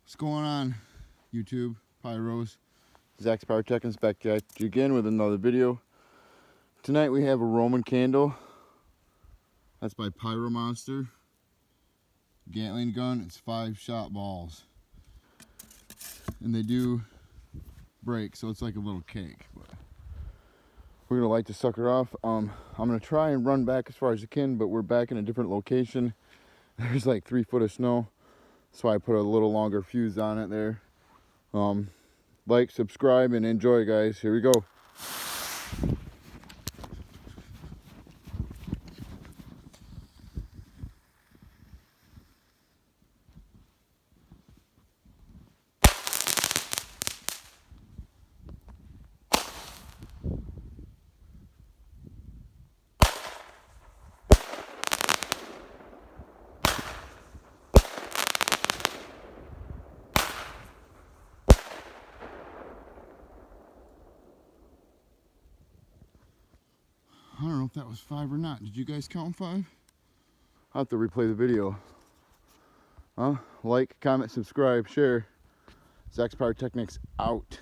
What's going on, YouTube, Pyros? Zach's Pyrotechnics back at you again with another video. Tonight we have a Roman candle. That's by Pyro Monster. Gatling gun, it's 5-shot balls. And they do break, so it's like a little cake. But we're gonna light the sucker off. I'm gonna try and run back as far as I can, but we're back in a different location. There's like 3 foot of snow. So I put a little longer fuse on it there. Like, subscribe, and enjoy, guys. Here we go. I don't know if that was 5 or not. Did you guys count 5? I'll have to replay the video. Like, comment, subscribe, share. Zach's Pyrotechnics out.